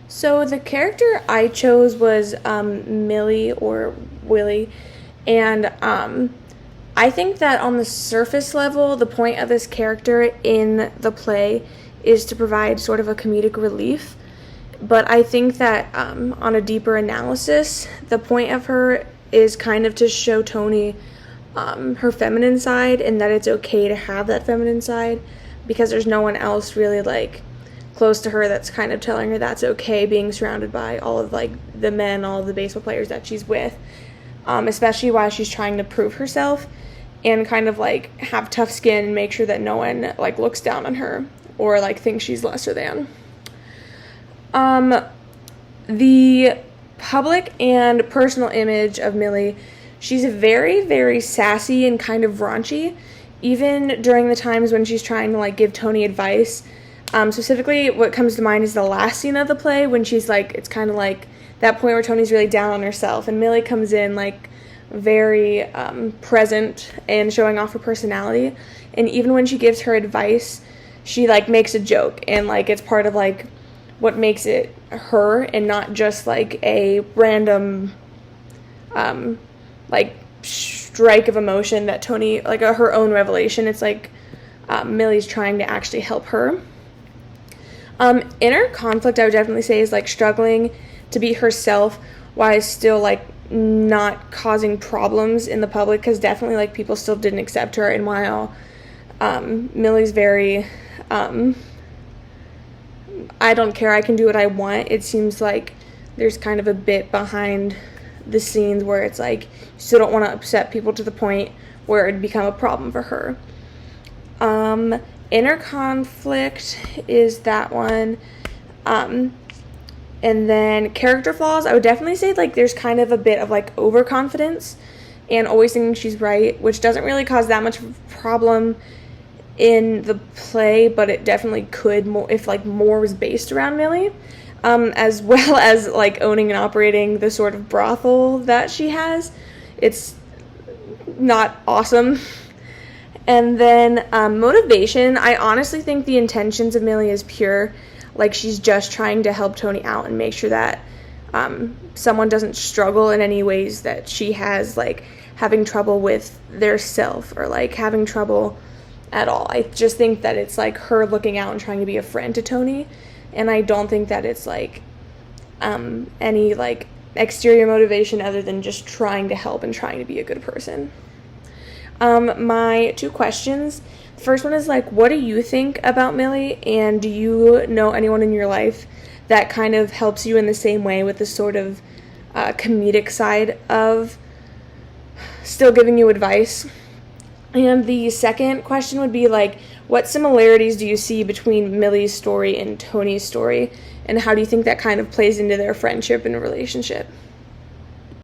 So the character I chose was Millie or Willie, and I think that on the surface level, the point of this character in the play is to provide sort of a comedic relief. But I think that on a deeper analysis, the point of her is kind of to show Tony her feminine side, and that it's okay to have that feminine side because there's no one else really like close to her that's kind of telling her that's okay, being surrounded by all of like the men, all of the baseball players that she's with, especially while she's trying to prove herself and kind of like have tough skin and make sure that no one like looks down on her or like thinks she's lesser than. The public and personal image of Millie, she's very, very sassy and kind of raunchy, even during the times when she's trying to like give Tony advice. Specifically, what comes to mind is the last scene of the play when she's like, it's kind of like that point where Tony's really down on herself, and Millie comes in like very present and showing off her personality. And even when she gives her advice, she like makes a joke, and like it's part of like what makes it her and not just like a random like strike of emotion that Tony, like her own revelation. It's like Millie's trying to actually help her. Inner conflict, I would definitely say, is like struggling to be herself while still like not causing problems in the public, because definitely like people still didn't accept her. And while Millie's very I don't care, I can do what I want, it seems like there's kind of a bit behind the scenes where it's like you still don't want to upset people to the point where it'd become a problem for her. Inner conflict is that one. And then character flaws, I would definitely say like there's kind of a bit of like overconfidence and always thinking she's right, which doesn't really cause that much of a problem in the play, but it definitely could if like more was based around Millie, as well as like owning and operating the sort of brothel that she has. It's not awesome. And then motivation, I honestly think the intentions of Millie is pure. Like she's just trying to help Tony out and make sure that someone doesn't struggle in any ways that she has, like having trouble with their self or like having trouble at all. I just think that it's like her looking out and trying to be a friend to Tony, and I don't think that it's like any like exterior motivation other than just trying to help and trying to be a good person. My two questions. The first one is like, what do you think about Millie, and do you know anyone in your life that kind of helps you in the same way with the sort of comedic side of still giving you advice? And the second question would be like, what similarities do you see between Millie's story and Tony's story, and how do you think that kind of plays into their friendship and relationship?